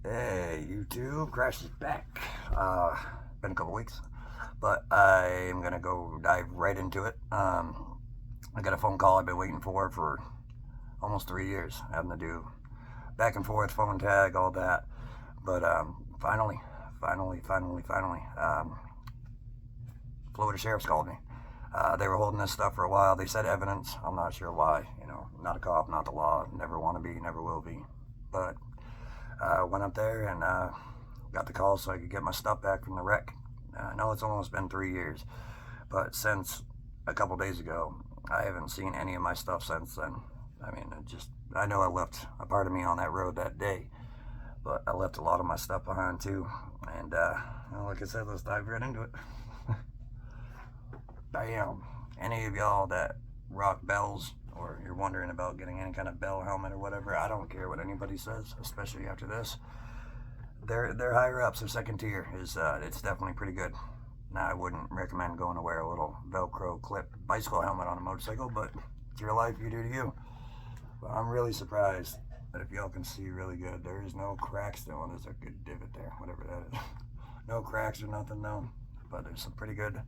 Hey, YouTube, Crash is back. Been a couple weeks, but I am gonna go dive right into it. I got a phone call I've been waiting for almost 3 years, having to do back and forth phone tag, all that. But finally, Florida sheriff's called me. They were holding this stuff for a while. They said evidence. I'm not sure why. Not a cop, not the law. Never want to be, never will be. But went up there and got the call so I could get my stuff back from the wreck. I know it's almost been 3 years, but since a couple days ago, I haven't seen any of my stuff since then. I mean, I know I left a part of me on that road that day, but I left a lot of my stuff behind too. And like I said, let's dive right into it. Bam! Any of y'all that rock bells, or you're wondering about getting any kind of bell helmet or whatever, I don't care what anybody says, especially after this. They're higher ups. Their second tier is it's definitely pretty good. Now I wouldn't recommend going to wear a little Velcro clip bicycle helmet on a motorcycle, but it's your life, you do to you. But I'm really surprised that if y'all can see really good, there is no cracks though. There's a good divot there, whatever that is. No cracks or nothing though, but there's some pretty good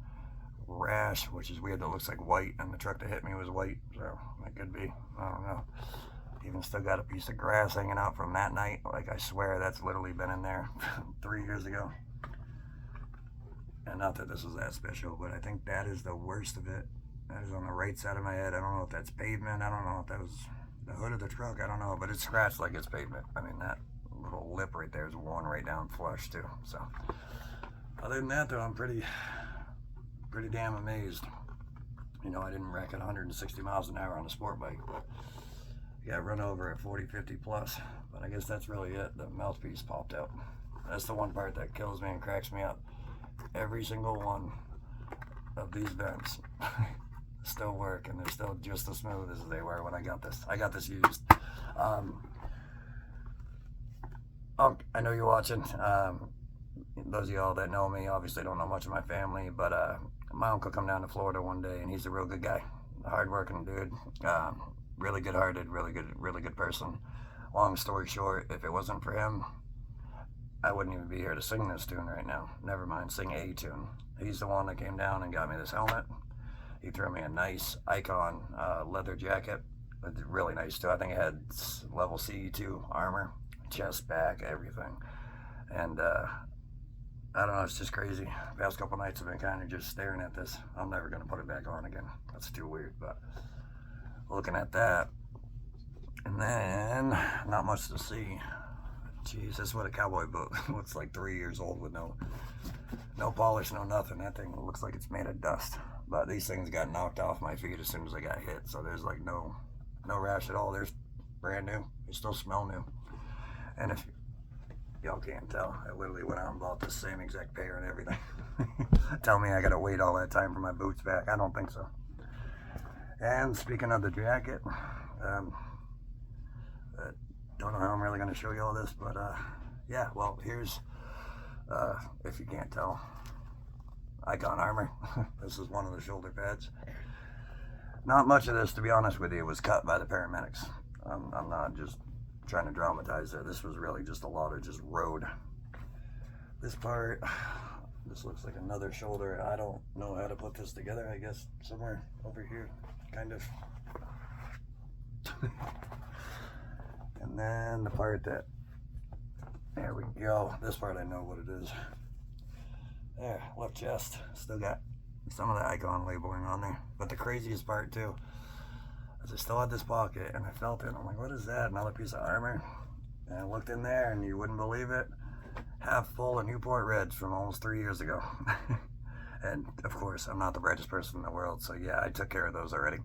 rash, which is weird. That looks like white, and the truck that hit me was white, so that could be. I don't know. Even still got a piece of grass hanging out from that night. Like, I swear that's literally been in there 3 years ago. And not that this was that special, but I think that is the worst of it. That is on the right side of my head. I don't know if that's pavement. I don't know if that was the hood of the truck. I don't know, but it's scratched like it's pavement. I mean, that little lip right there is worn right down flush too. So other than that though, I'm pretty damn amazed. I didn't wreck at 160 miles an hour on a sport bike, but got run over at 40, 50 plus. But I guess that's really it. The mouthpiece popped out. That's the one part that kills me and cracks me up. Every single one of these vents still work, and they're still just as smooth as they were when I got this. I got this used. I know you're watching. Those of y'all that know me obviously don't know much of my family, but my uncle come down to Florida one day, and he's a real good guy, a hard-working dude. Really good-hearted, really good person. Long story short, if it wasn't for him, I wouldn't even be here to sing this tune right now. Never mind, sing a tune. He's the one that came down and got me this helmet. He threw me a nice Icon leather jacket. It's really nice too. I think it had level C2 armor, chest, back, everything. And I don't know, it's just crazy. The past couple nights I've been kind of just staring at this. I'm never going to put it back on again. That's too weird, but looking at that, and then not much to see. Jeez, that's what a cowboy boot looks like. 3 years old with no polish, no nothing. That thing looks like it's made of dust. But these things got knocked off my feet as soon as I got hit, so there's like no rash at all. There's brand new. They still smell new. And if y'all can't tell, I literally went out and bought the same exact pair and everything. Tell me I gotta wait all that time for my boots back. I don't think so. And speaking of the jacket, don't know how I'm really going to show you all this, but yeah, well, here's, if you can't tell, Icon armor. This is one of the shoulder pads. Not much of this, to be honest with you, was cut by the paramedics. I'm not just trying to dramatize it. This was really just a lot of just road. This part, this looks like another shoulder. I don't know how to put this together. I guess somewhere over here, kind of. And then the part that, there we go. This part I know what it is. There, left chest. Still got some of the Icon labeling on there. But the craziest part too, is I still had this pocket and I felt it. I'm like, what is that? Another piece of armor? And I looked in there and you wouldn't believe it. Half full of Newport Reds from almost 3 years ago. And of course, I'm not the brightest person in the world, so yeah, I took care of those already.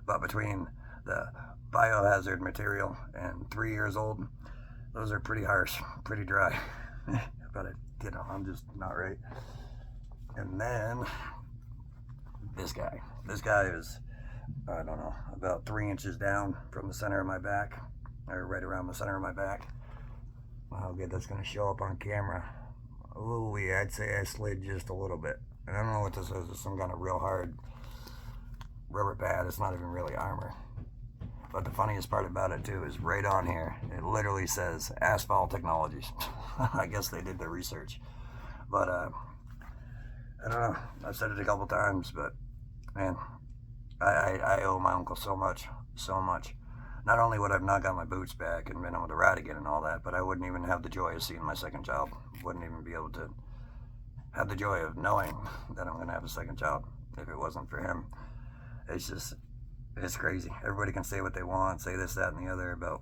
But between the biohazard material and 3 years old, those are pretty harsh, pretty dry. But I'm just not right. And then this guy is, I don't know, about 3 inches down from the center of my back, or right around the center of my back. How good that's going to show up on camera. Ooh, I'd say I slid just a little bit. And I don't know what this is. It's some kind of real hard rubber pad. It's not even really armor. But the funniest part about it too is right on here, it literally says Asphalt Technologies. I guess they did their research. But I don't know. I've said it a couple times, but man, I owe my uncle so much, so much. Not only would I've not got my boots back and been able to ride again and all that, but I wouldn't even have the joy of seeing my second child. Wouldn't even be able to have the joy of knowing that I'm going to have a second child if it wasn't for him. It's just, it's crazy. Everybody can say what they want, say this, that, and the other about,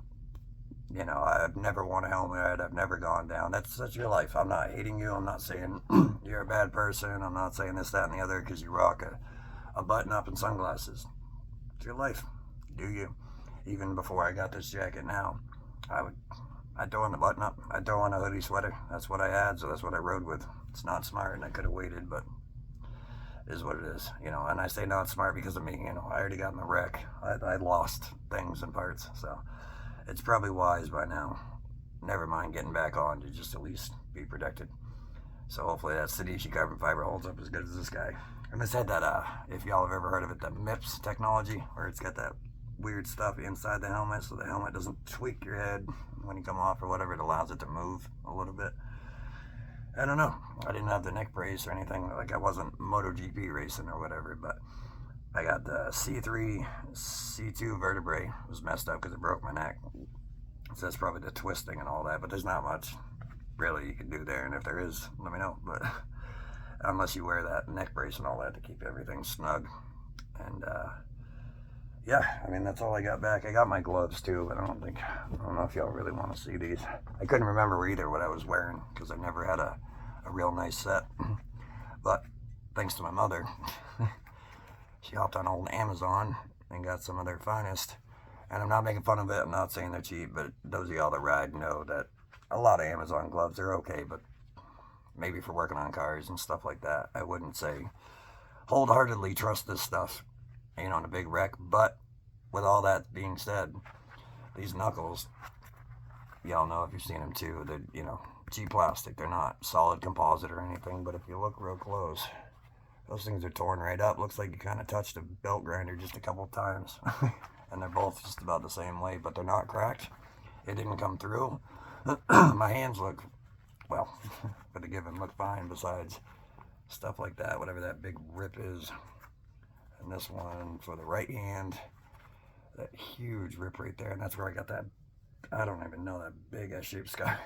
you know, I've never worn a helmet, I've never gone down. That's your life. I'm not hating you. I'm not saying you're a bad person. I'm not saying this, that, and the other because you rock a button up and sunglasses. It's your life. Do you? Even before I got this jacket now, I'd throw on the button up. I'd throw on a hoodie sweater. That's what I had, so that's what I rode with. It's not smart, and I could have waited, but it is what it is, you know. And I say not smart because of me, you know. I already got in the wreck. I lost things and parts, so it's probably wise by now. Never mind getting back on to just at least be protected. So hopefully that Tsudishi carbon fiber holds up as good as this guy. And this had that, if y'all have ever heard of it, the MIPS technology, where it's got that weird stuff inside the helmet so the helmet doesn't tweak your head when you come off or whatever. It allows it to move a little bit. I don't know. I didn't have the neck brace or anything. Like, I wasn't MotoGP racing or whatever, but I got the C3, C2 vertebrae. It was messed up because it broke my neck. So that's probably the twisting and all that, but there's not much really you can do there. And if there is, let me know. But unless you wear that neck brace and all that to keep everything snug. And yeah, I mean, that's all I got back. I got my gloves too, but I don't know if y'all really want to see these. I couldn't remember either what I was wearing because I've never had a real nice set. But thanks to my mother, she hopped on old Amazon and got some of their finest. And I'm not making fun of it. I'm not saying they're cheap, but those of y'all that ride know that a lot of Amazon gloves are okay, but maybe for working on cars and stuff like that, I wouldn't say wholeheartedly trust this stuff, you know, in a big wreck. But with all that being said, these knuckles, y'all know if you've seen them too, they're, you know, cheap plastic. They're not solid composite or anything, but if you look real close, those things are torn right up. Looks like you kind of touched a belt grinder just a couple times. And they're both just about the same way, but they're not cracked. It didn't come through. My hands look, well, for the given, look fine besides stuff like that, whatever that big rip is. And this one for the right hand, that huge rip right there, and that's where I got that, I don't even know, that big S-shaped scar.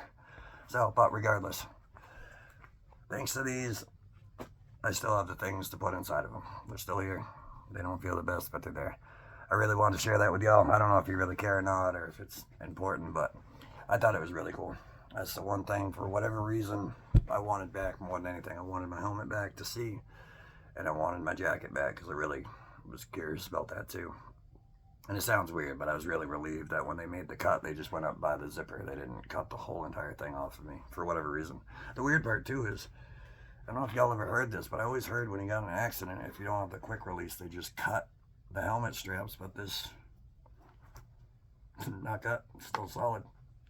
So, but regardless, thanks to these, I still have the things to put inside of them. They're still here. They don't feel the best, but they're there. I really wanted to share that with y'all. I don't know if you really care or not, or if it's important, but I thought it was really cool. That's the one thing, for whatever reason, I wanted back more than anything. I wanted my helmet back to see, and I wanted my jacket back because I really was curious about that too. And it sounds weird, but I was really relieved that when they made the cut, they just went up by the zipper. They didn't cut the whole entire thing off of me for whatever reason. The weird part too is, I don't know if y'all ever heard this, but I always heard when you got in an accident, if you don't have the quick release, they just cut the helmet straps, but this, not cut, still solid.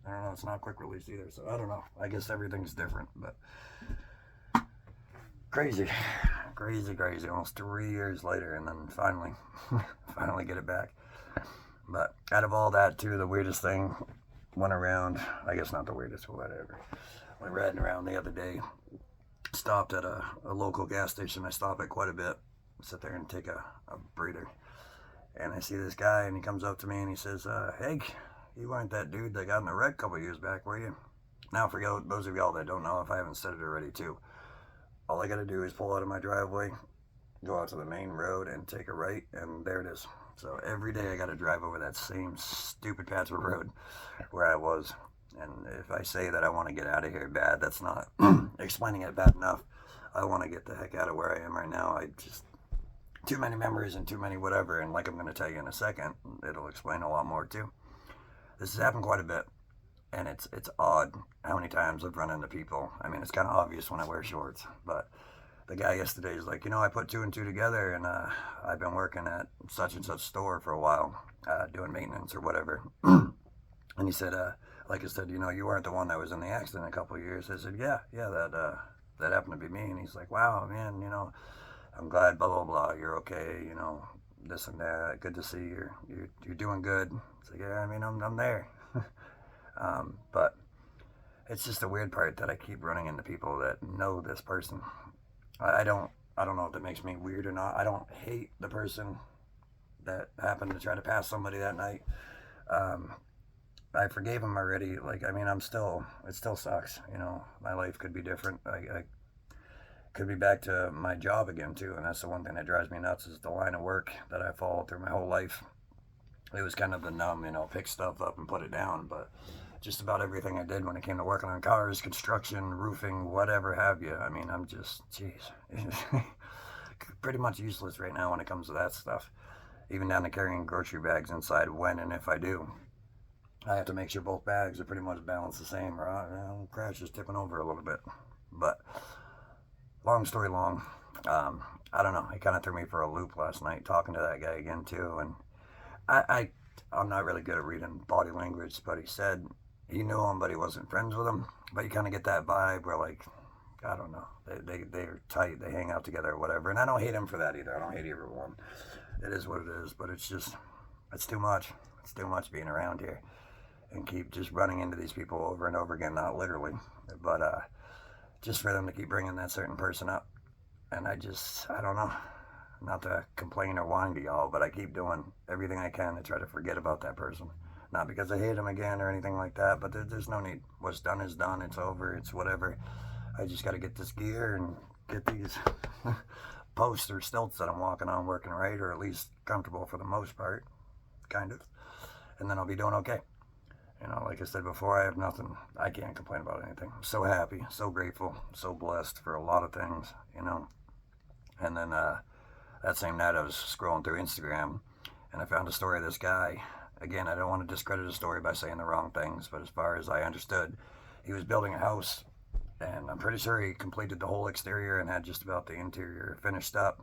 I don't know, it's not quick release either, so I don't know. I guess everything's different, but crazy, crazy, crazy. Almost 3 years later, and then finally get it back. But out of all that too, the weirdest thing went around, I guess not the weirdest, whatever. Went riding around the other day, stopped at a local gas station. I stop at quite a bit, sit there and take a breather. And I see this guy, and he comes up to me and he says, hey, you weren't that dude that got in a wreck a couple years back, were you? Now, for those of y'all that don't know, if I haven't said it already too, all I gotta do is pull out of my driveway, go out to the main road, and take a right, and there it is. So every day I gotta drive over that same stupid patch of road where I was. And if I say that I want to get out of here bad, that's not explaining it bad enough. I want to get the heck out of where I am right now. I just, too many memories and too many whatever, and like I'm going to tell you in a second, it'll explain a lot more too. This has happened quite a bit, and it's odd how many times I've run into people. I mean, it's kind of obvious when I wear shorts, but the guy yesterday is like, you know, I put 2 and 2 together, and I've been working at such and such store for a while, doing maintenance or whatever. And he said, like I said, you know, you weren't the one that was in the accident a couple of years. I said, yeah, that happened to be me. And he's like, wow, man, you know, I'm glad, blah, blah, blah, you're okay, you know, this and that. Good to see you're doing good. It's like, yeah, I mean, I'm there. But it's just the weird part that I keep running into people that know this person. I don't I don't know if that makes me weird or not. I don't hate the person that happened to try to pass somebody that night. Um, I forgave him already. Like, I mean, it still sucks. You know, my life could be different. I could be back to my job again too, and that's the one thing that drives me nuts is the line of work that I followed through my whole life. It was kind of the numb, pick stuff up and put it down, but just about everything I did when it came to working on cars, construction, roofing, whatever have you. I mean, I'm just, jeez, pretty much useless right now when it comes to that stuff. Even down to carrying grocery bags inside when and if I do. I have to make sure both bags are pretty much balanced the same, or crash is tipping over a little bit. But long story long, I don't know. He kind of threw me for a loop last night talking to that guy again too, and I, I I'm not really good at reading body language, but he said he knew him, but he wasn't friends with him. But you kind of get that vibe where like I don't know, they're tight, they hang out together or whatever. And I don't hate him for that either. I don't hate either one. It is what it is, but it's too much. It's too much being around here and keep just running into these people over and over again. Not literally, but just for them to keep bringing that certain person up. And I don't know, not to complain or whine to y'all, but I keep doing everything I can to try to forget about that person. Not because I hate him again or anything like that, but there's no need. What's done is done. It's over. It's whatever. I just got to get this gear and get these posts or stilts that I'm walking on working right, or at least comfortable for the most part, kind of. And then I'll be doing okay. Like I said before, I have nothing. I can't complain about anything. I'm so happy, so grateful, so blessed for a lot of things. And then that same night I was scrolling through Instagram and I found a story of this guy. Again, I don't want to discredit his story by saying the wrong things, but as far as I understood, he was building a house and I'm pretty sure he completed the whole exterior and had just about the interior finished up.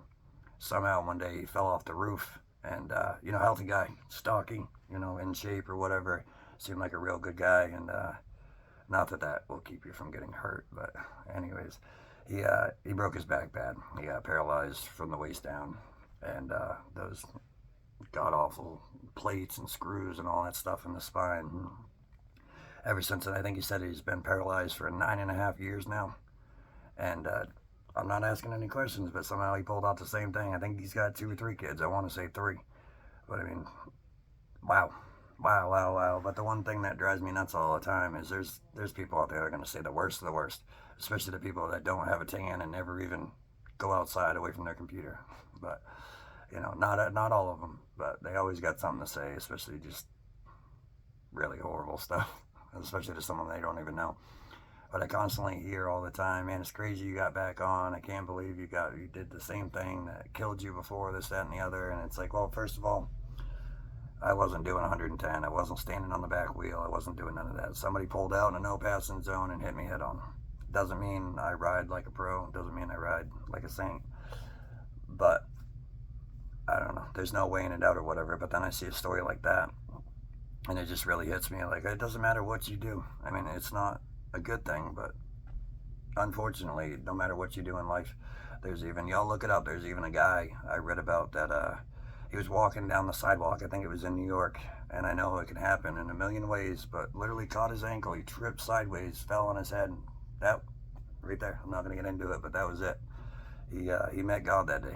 Somehow one day he fell off the roof and, healthy guy, stocky, in shape or whatever. Seemed like a real good guy, and not that will keep you from getting hurt, but anyways, he broke his back bad. He got paralyzed from the waist down, and those god awful plates and screws and all that stuff in the spine. Ever since then, I think he said he's been paralyzed for 9.5 years now, and I'm not asking any questions, but somehow he pulled out the same thing. I think he's got 2 or 3 kids. I want to say 3, but I mean, wow. Wow, wow, wow. But the one thing that drives me nuts all the time is there's people out there that are going to say the worst of the worst, especially the people that don't have a tan and never even go outside away from their computer. But, not all of them, but they always got something to say, especially just really horrible stuff, especially to someone they don't even know. But I constantly hear all the time, man, it's crazy you got back on. I can't believe you did the same thing that killed you before, this, that, and the other. And it's like, well, first of all, I wasn't doing 110. I wasn't standing on the back wheel. I wasn't doing none of that. Somebody pulled out in a no passing zone and hit me head on. Doesn't mean I ride like a pro. Doesn't mean I ride like a saint. But I don't know. There's no weighing it out or whatever. But then I see a story like that, and it just really hits me. Like, it doesn't matter what you do. I mean, it's not a good thing, but unfortunately, no matter what you do in life, y'all look it up. There's even a guy I read about that. He was walking down the sidewalk, I think it was in New York, and I know it can happen in a million ways, but literally caught his ankle. He tripped sideways, fell on his head. That, right there, I'm not going to get into it, but that was it. He met God that day.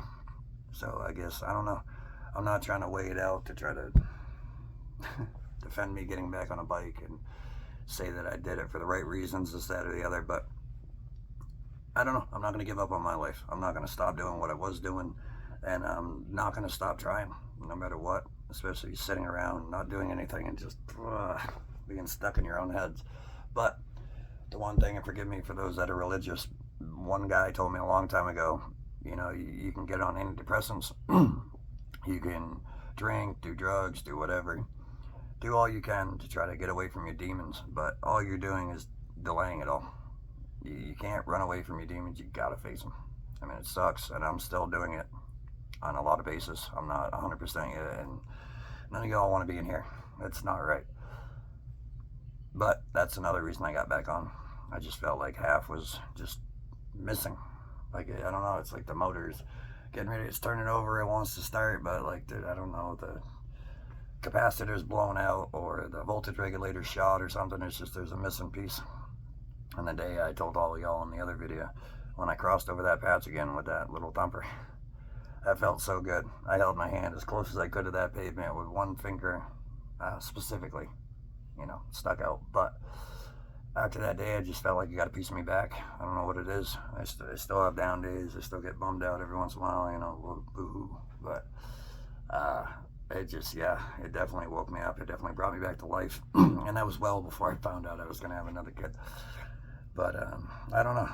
So I guess, I don't know. I'm not trying to weigh it out to try to defend me getting back on a bike and say that I did it for the right reasons, this, that, or the other, but I don't know. I'm not going to give up on my life. I'm not going to stop doing what I was doing. And I'm not going to stop trying, no matter what, especially sitting around, not doing anything, and just being stuck in your own heads. But the one thing, and forgive me for those that are religious, one guy told me a long time ago, you can get on antidepressants, you can drink, do drugs, do whatever, do all you can to try to get away from your demons, but all you're doing is delaying it all. You can't run away from your demons, you gotta face them. I mean, it sucks, and I'm still doing it. On a lot of basis. I'm not 100% yet, and none of y'all want to be in here. It's not right. But that's another reason I got back on. I just felt like half was just missing. Like, I don't know, it's like the motor's getting ready, it's turning over, it wants to start, but like, dude, I don't know, the capacitor's blown out or the voltage regulator's shot or something. It's just, there's a missing piece. And the day I told all of y'all in the other video, when I crossed over that patch again with that little thumper, that felt so good. I held my hand as close as I could to that pavement with one finger specifically, you know, stuck out. But after that day, I just felt like you got a piece of me back. I don't know what it is. I still have down days. I still get bummed out every once in a while, you know, boo-hoo. But it just, yeah, it definitely woke me up. It definitely brought me back to life. And that was well before I found out I was going to have another kid. But I don't know.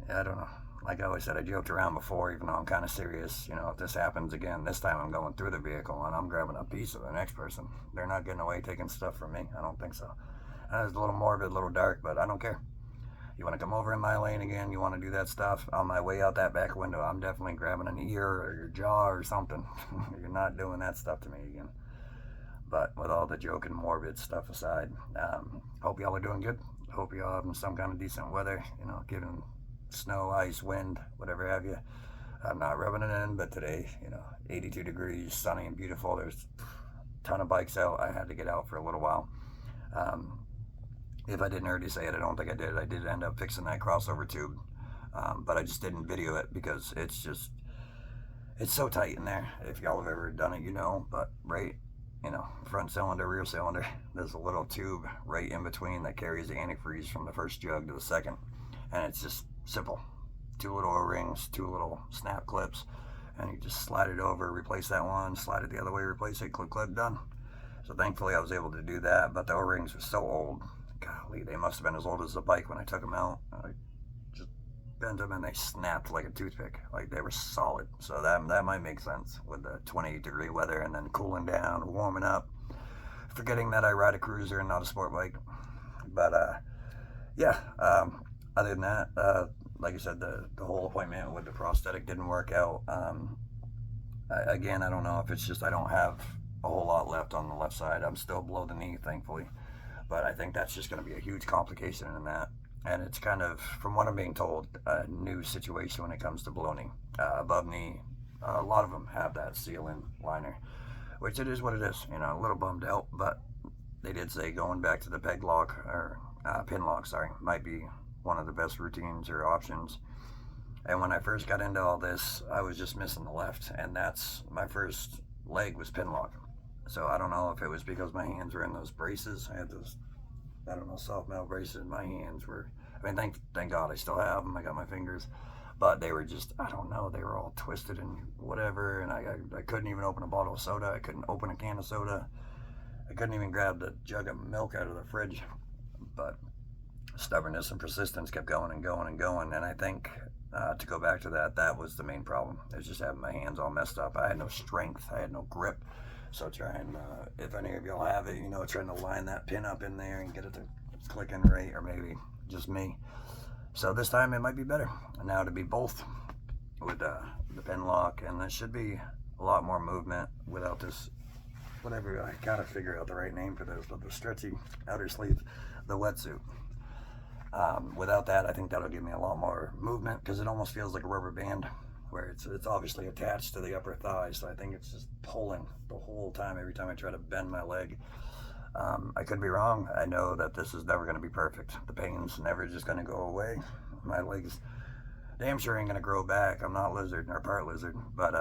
I don't know. Like I always said, I joked around before, even though I'm kind of serious. You know, if this happens again, this time I'm going through the vehicle and I'm grabbing a piece of the next person. They're not getting away taking stuff from me. I don't think so. It's a little morbid, a little dark, but I don't care. You want to come over in my lane again, you want to do that stuff, on my way out that back window, I'm definitely grabbing an ear or your jaw or something. You're not doing that stuff to me again. But with all the joking, morbid stuff aside, hope y'all are doing good. Hope y'all having some kind of decent weather, you know, given snow, ice, wind, whatever have you. I'm not rubbing it in, but today, you know, 82 degrees, sunny and beautiful. There's a ton of bikes out. I had to get out for a little while. If I didn't already say it, I don't think I did. I did end up fixing that crossover tube, but I just didn't video it because it's so tight in there. If y'all have ever done it, you know, but right, you know, front cylinder, rear cylinder, there's a little tube right in between that carries the antifreeze from the first jug to the second, and it's just simple. 2 little O-rings, 2 little snap clips, and you just slide it over, replace that one, slide it the other way, replace it, click, click, done. So thankfully I was able to do that, but the O-rings were so old. Golly, they must have been as old as the bike when I took them out. I just bent them and they snapped like a toothpick. Like they were solid. So that might make sense with the 28-degree weather and then cooling down, warming up. Forgetting that I ride a cruiser and not a sport bike. But yeah, other than that, like I said, the whole appointment with the prosthetic didn't work out. Again, I don't know if it's just I don't have a whole lot left on the left side. I'm still below the knee, thankfully. But I think that's just going to be a huge complication in that. And it's kind of, from what I'm being told, a new situation when it comes to below knee. Above knee, a lot of them have that seal-in liner, which it is what it is. You know, a little bummed out, but they did say going back to the peg lock, or pin lock, sorry, might be one of the best routines or options. And when I first got into all this, I was just missing the left, and that's my first leg was pin lock. So I don't know if it was because my hands were in those braces. I had those, I don't know, soft metal braces. My hands were, I mean, thank God I still have them. I got my fingers, but they were just, I don't know, they were all twisted and whatever. And I couldn't even open a bottle of soda. I couldn't open a can of soda. I couldn't even grab the jug of milk out of the fridge. But stubbornness and persistence kept going and going and going. And I think to go back to that, that was the main problem. It was just having my hands all messed up. I had no strength. I had no grip. So trying, if any of y'all have it, you know, trying to line that pin up in there and get it to click in right, or maybe just me. So this time it might be better. And now to be both with the pin lock, and there should be a lot more movement without this, whatever, I gotta figure out the right name for this, but the stretchy outer sleeve, the wetsuit. Without that, I think that'll give me a lot more movement, because it almost feels like a rubber band, where it's obviously attached to the upper thigh, so I think it's just pulling the whole time every time I try to bend my leg. I could be wrong. I know that this is never going to be perfect. The pain's never just going to go away. My legs damn sure ain't going to grow back. I'm not lizard, or part lizard, but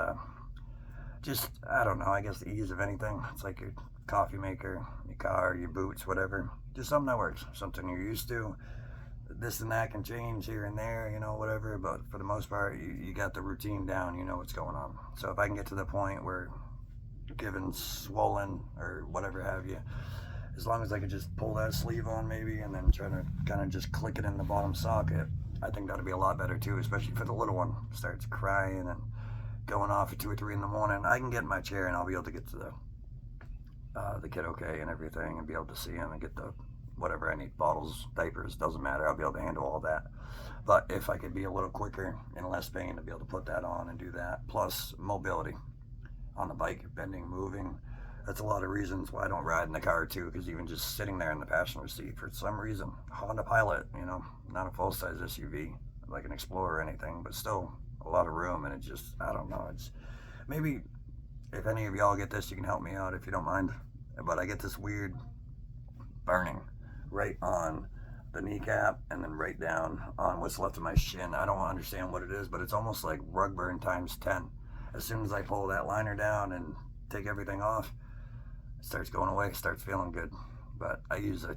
just, I don't know, I guess the ease of anything. It's like your coffee maker, your car, your boots, whatever. Just something that works, something you're used to. This and that can change here and there, you know, whatever, but for the most part, you got the routine down, you know what's going on. So if I can get to the point where given swollen or whatever have you, as long as I could just pull that sleeve on maybe and then try to kind of just click it in the bottom socket, I think that'll be a lot better too, especially for the little one. Starts crying and going off at 2 or 3 in the morning. I can get in my chair and I'll be able to get to the kid okay and everything, and be able to see him and get the whatever I need, bottles, diapers, doesn't matter. I'll be able to handle all that. But if I could be a little quicker and less pain to be able to put that on and do that, plus mobility on the bike, bending, moving, that's a lot of reasons why I don't ride in the car too, because even just sitting there in the passenger seat for some reason, Honda Pilot, you know, not a full-size SUV like an Explorer or anything, but still a lot of room, and it just, I don't know, it's, maybe if any of y'all get this, you can help me out if you don't mind, but I get this weird burning right on the kneecap and then right down on what's left of my shin. I don't understand what it is, but it's almost like rug burn times 10. As soon as I pull that liner down and take everything off, it starts going away, starts feeling good. But I use a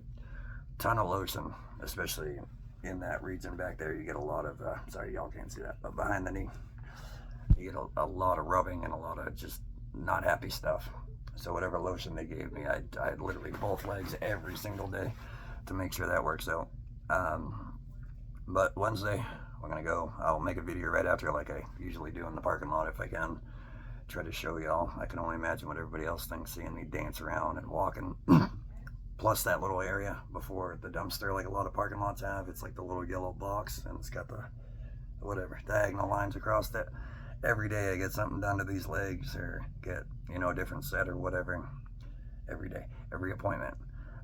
ton of lotion, especially in that region back there. You get a lot of, sorry y'all can't see that, but behind the knee, you get a lot of rubbing and a lot of just not happy stuff. So whatever lotion they gave me, I literally both legs every single day to make sure that works out. But Wednesday, we're gonna go. I'll make a video right after, like I usually do in the parking lot if I can. Try to show y'all. I can only imagine what everybody else thinks seeing me dance around and walking. Plus that little area before the dumpster, like a lot of parking lots have. It's like the little yellow box, and it's got the whatever diagonal lines across it. Every day I get something done to these legs, or get, you know, a different set or whatever. Every day, every appointment.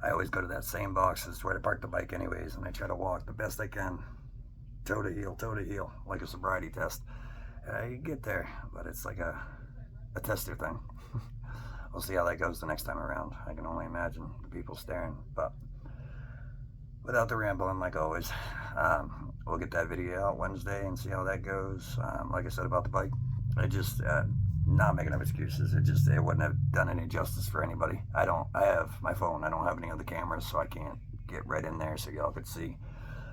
I always go to that same box. It's where I park the bike anyways, and I try to walk the best I can, toe to heel, like a sobriety test. And I get there, but it's like a tester thing. We'll see how that goes the next time around. I can only imagine the people staring, but without the rambling, like always, we'll get that video out Wednesday and see how that goes. Like I said about the bike, I just, not making up excuses. It wouldn't have done any justice for anybody. I have my phone. I don't have any other cameras, so I can't get right in there so y'all could see.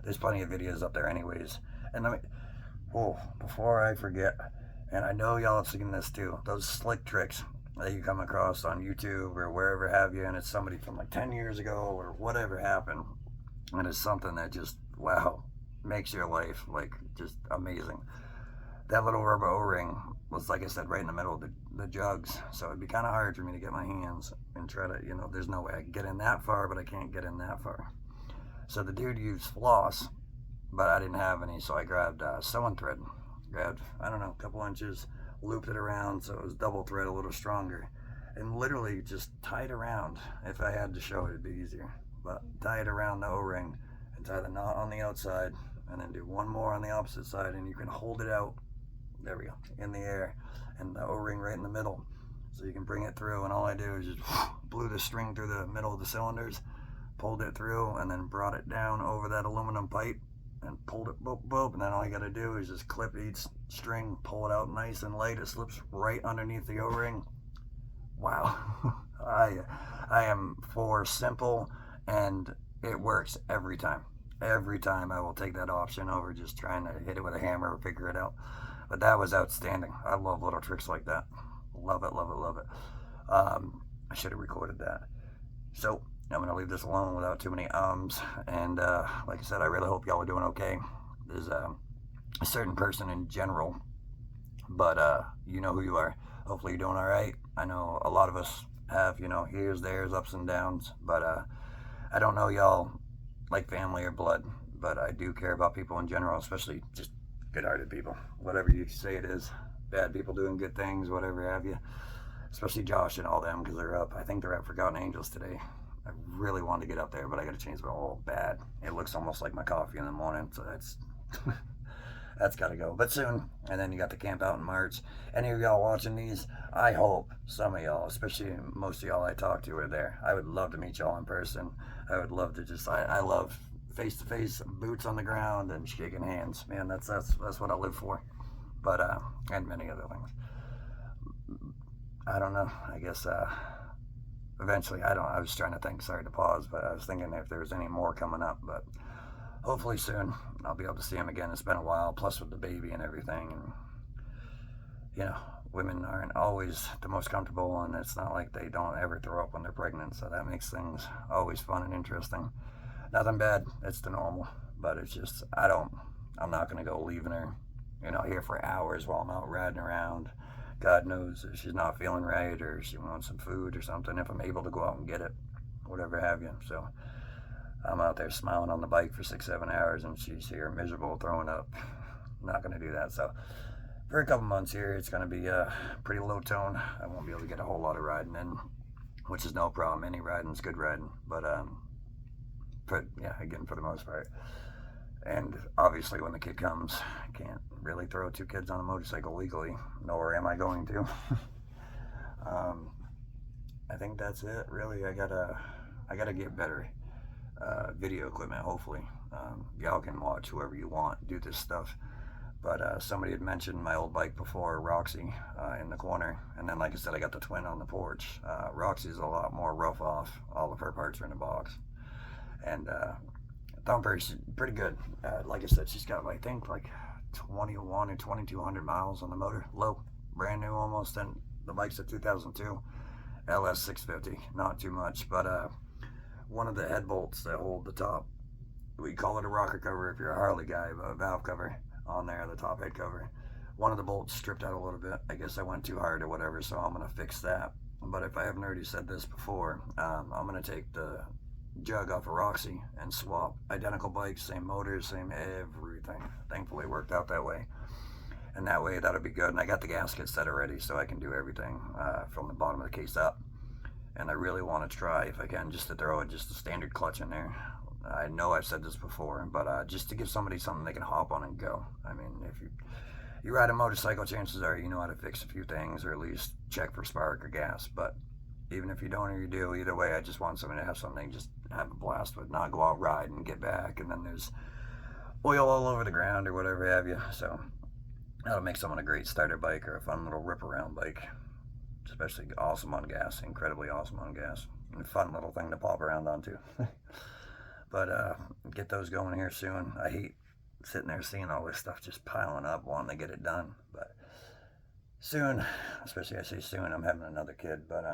There's plenty of videos up there anyways. And let me, before I forget, and I know y'all have seen this too, those slick tricks that you come across on YouTube or wherever have you, and it's somebody from like 10 years ago or whatever happened, and it's something that just, wow, makes your life like just amazing. That little rubber O-ring was, like I said, right in the middle of the jugs, so it'd be kind of hard for me to get my hands and try to, you know, there's no way I can get in that far, but I can't get in that far. So the dude used floss, but I didn't have any, so I grabbed sewing thread. Grabbed, I don't know, a couple inches, looped it around so it was double thread, a little stronger, and literally just tied around. If I had to show it, it'd be easier, but tie it around the O-ring and tie the knot on the outside, and then do one more on the opposite side, and you can hold it out, there we go, in the air, and the O-ring right in the middle, so you can bring it through. And all I do is just blew the string through the middle of the cylinders, pulled it through, and then brought it down over that aluminum pipe and pulled it, boop, boop, and then all you gotta do is just clip each string, pull it out nice and light. It slips right underneath the O-ring. Wow. I am for simple, and it works every time. Every time I will take that option over just trying to hit it with a hammer or figure it out. But that was outstanding. I love little tricks like that. Love it, love it, love it. I should have recorded that. So I'm gonna leave this alone without too many ums. And like I said, I really hope y'all are doing okay. There's a certain person in general, but you know who you are. Hopefully you're doing all right. I know a lot of us have, you know, here's, there's, ups and downs, but I don't know y'all like family or blood, but I do care about people in general, especially just good-hearted people. Whatever you say it is, bad people doing good things, whatever have you. Especially Josh and all them, because they're up. I think they're at Forgotten Angels today. I really wanted to get up there, but I got to change my whole bad. It looks almost like my coffee in the morning, so that's that's got to go. But soon, and then you got the camp out in March. Any of y'all watching these, I hope some of y'all, especially most of y'all I talk to, are there. I would love to meet y'all in person. I would love to just, I love face-to-face, boots on the ground, and shaking hands. Man, that's what I live for. But, and many other things. I don't know. I guess, eventually, I was trying to think, sorry to pause, but I was thinking if there was any more coming up, but hopefully soon I'll be able to see him again. It's been a while, plus with the baby and everything, and, you know, women aren't always the most comfortable, and it's not like they don't ever throw up when they're pregnant, so that makes things always fun and interesting. Nothing bad, it's the normal, but it's just, I'm not going to go leaving her, you know, here for hours while I'm out riding around. God knows if she's not feeling right or she wants some food or something, if I'm able to go out and get it, whatever have you. So I'm out there smiling on the bike for 6-7 hours and she's here miserable, throwing up. Not going to do that. So for a couple months here, it's going to be pretty low tone. I won't be able to get a whole lot of riding in, which is no problem. Any riding's good riding. But yeah, again, for the most part, And obviously when the kid comes, I can't really throw two kids on a motorcycle legally, nor am I going to. um, I think that's it, really. I gotta get better video equipment, hopefully. Y'all can watch whoever you want do this stuff. But somebody had mentioned my old bike before, Roxy, in the corner. And then, like I said, I got the twin on the porch. Roxy's a lot more rough off. All of her parts are in a box. And Thumper's pretty good. Like I said, she's got, I think, like 21 or 2,200 miles on the motor. Low. Brand new almost. And the bike's a 2002 LS 650. Not too much. But one of the head bolts that hold the top, we call it a rocker cover if you're a Harley guy, but a valve cover on there, the top head cover. One of the bolts stripped out a little bit. I guess I went too hard or whatever, so I'm going to fix that. But if I haven't already said this before, I'm going to take the jug off of Roxy and swap identical bikes, same motors, same everything. Thankfully it worked out that way. And that way that'll be good. And I got the gasket set already, so I can do everything from the bottom of the case up. And I really want to try, if I can, just to throw just a standard clutch in there. I know I've said this before, but just to give somebody something they can hop on and go. I mean, if you ride a motorcycle, chances are you know how to fix a few things, or at least check for spark or gas. But even if you don't or you do, either way, I just want somebody to have something just have a blast with, not go out ride and get back, and then there's oil all over the ground or whatever have you. So that'll make someone a great starter bike or a fun little rip around bike. Especially awesome on gas, incredibly awesome on gas. And a fun little thing to pop around onto. But get those going here soon. I hate sitting there seeing all this stuff just piling up, wanting to get it done. But soon, especially I say soon, I'm having another kid. But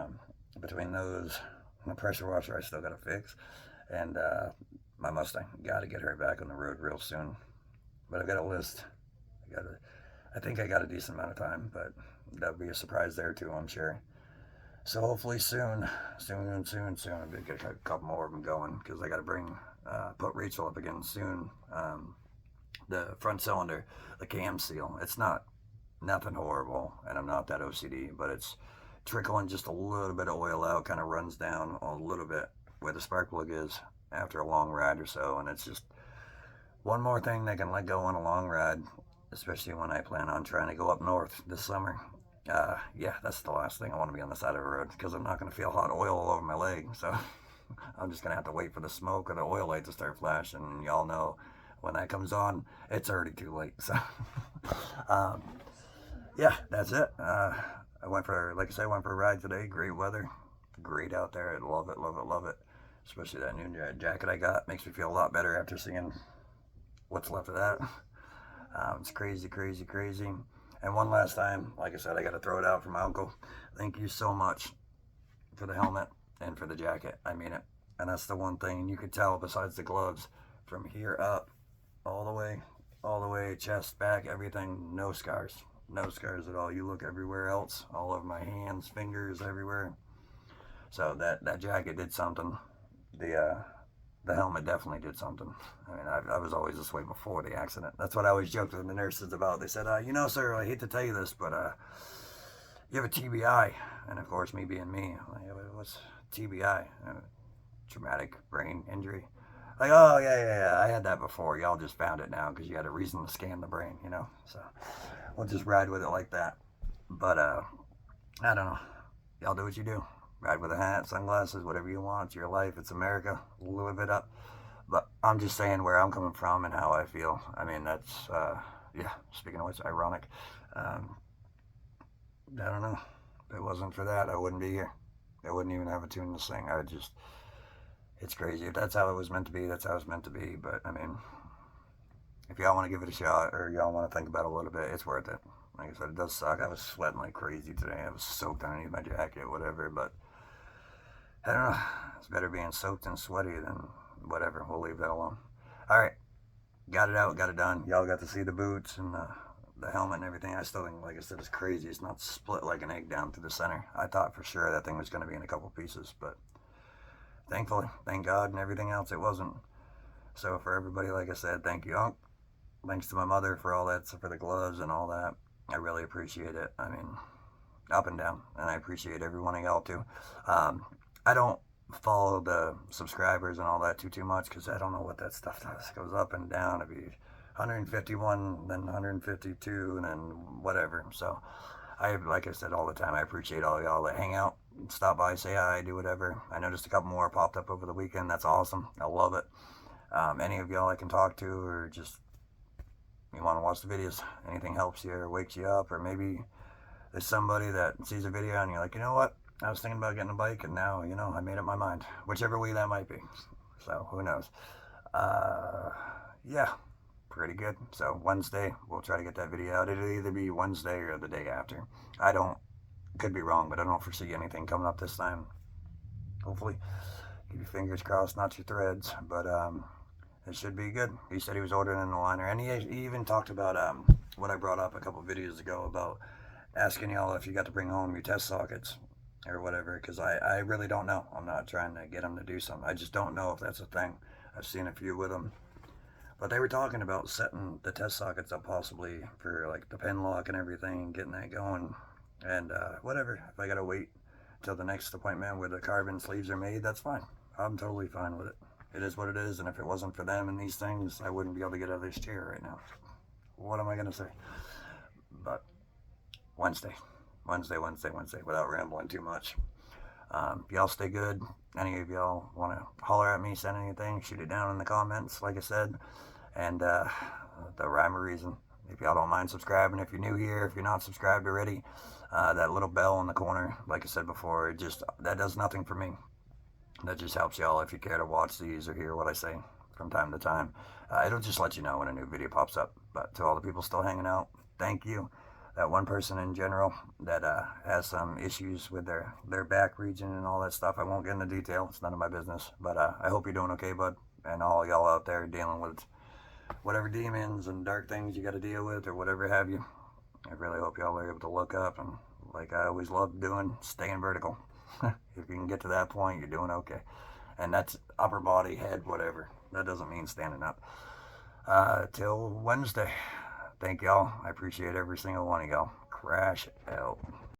between those and the pressure washer I still got to fix, and my Mustang, got to get her back on the road real soon. But I've got a list. I think I got a decent amount of time, but that'll be a surprise there too, I'm sure. So hopefully soon, I'll get a couple more of them going, because I got to put Rachel up again soon. The front cylinder, the cam seal, it's nothing horrible, and I'm not that OCD, but it's trickling just a little bit of oil out, kind of runs down a little bit where the spark plug is after a long ride or so, and it's just one more thing they can let go on a long ride, especially when I plan on trying to go up north this summer. Yeah, that's the last thing I want to be on the side of the road, because I'm not going to feel hot oil all over my leg. So I'm just going to have to wait for the smoke or the oil light to start flashing. And y'all know when that comes on, it's already too late. So yeah, that's it. I went for a ride today. Great weather. Great out there. I love it, love it, love it. Especially that new jacket I got. Makes me feel a lot better after seeing what's left of that. It's crazy, crazy, crazy. And one last time, like I said, I got to throw it out for my uncle. Thank you so much for the helmet and for the jacket. I mean it. And that's the one thing you could tell, besides the gloves, from here up, all the way, chest, back, everything, no scars. No scars at all. You look everywhere else, all over my hands, fingers, everywhere. So that jacket did something. The helmet definitely did something. I mean, I was always this way before the accident. That's what I always joked with the nurses about. They said, sir, I hate to tell you this, but you have a TBI. And of course, me being me, I'm like, what's TBI? Traumatic brain injury. Like, oh, yeah, I had that before. Y'all just found it now because you had a reason to scan the brain, So we'll just ride with it like that. But I don't know. Y'all do what you do. Ride with a hat, sunglasses, whatever you want. It's your life. It's America. Live it up. But I'm just saying where I'm coming from and how I feel. I mean, that's, speaking of which, ironic. I don't know. If it wasn't for that, I wouldn't be here. I wouldn't even have a tune to sing. It's crazy. If that's how it was meant to be, that's how it's meant to be. But, I mean, if y'all want to give it a shot or y'all want to think about it a little bit, it's worth it. Like I said, it does suck. I was sweating like crazy today. I was soaked underneath my jacket, whatever. But I don't know. It's better being soaked and sweaty than whatever. We'll leave that alone. All right. Got it out. Got it done. Y'all got to see the boots and the helmet and everything. I still think, like I said, it's crazy. It's not split like an egg down through the center. I thought for sure that thing was going to be in a couple pieces. But thankfully, thank God, and everything else, it wasn't. So for everybody, like I said, thank you, Unc. Thanks to my mother for all that, for the gloves and all that. I really appreciate it. I mean, up and down. And I appreciate every one of y'all, too. I don't follow the subscribers and all that too much, because I don't know what that stuff does. It goes up and down. It'd be 151, then 152, and then whatever. So like I said all the time, I appreciate all y'all that hang out, stop by, say hi, do whatever. I noticed a couple more popped up over the weekend. That's awesome. I love it. Any of y'all I can talk to, or just you want to watch the videos, anything helps you or wakes you up, or maybe there's somebody that sees a video and you're like, you know what? I was thinking about getting a bike, and now, I made up my mind. Whichever way that might be. So, who knows? Yeah, pretty good. So, Wednesday, we'll try to get that video out. It'll either be Wednesday or the day after. Could be wrong, but I don't foresee anything coming up this time. Hopefully. Keep your fingers crossed, not your threads. But, it should be good. He said he was ordering an aligner. And he even talked about what I brought up a couple videos ago about asking y'all if you got to bring home your test sockets or whatever, because I really don't know. I'm not trying to get them to do something. I just don't know if that's a thing. I've seen a few with them. But they were talking about setting the test sockets up possibly for like the pin lock and everything, getting that going. And whatever. If I got to wait till the next appointment where the carbon sleeves are made, that's fine. I'm totally fine with it. It is what it is, and if it wasn't for them and these things, I wouldn't be able to get out of this chair right now. What am I going to say? But Wednesday, without rambling too much. Y'all stay good. Any of y'all want to holler at me, send anything, shoot it down in the comments, like I said. And the rhyme or reason. If y'all don't mind subscribing, if you're new here, if you're not subscribed already, that little bell in the corner, like I said before, that does nothing for me. That just helps y'all if you care to watch these or hear what I say from time to time. It'll just let you know when a new video pops up. But to all the people still hanging out, thank you. That one person in general that has some issues with their back region and all that stuff, I won't get into detail. It's none of my business. But I hope you're doing okay, bud. And all y'all out there dealing with whatever demons and dark things you got to deal with or whatever have you. I really hope y'all are able to look up and, like I always love doing, staying vertical. If you can get to that point, you're doing okay. And that's upper body, head, whatever. That doesn't mean standing up. Till Wednesday. Thank y'all. I appreciate every single one of y'all. Crash out.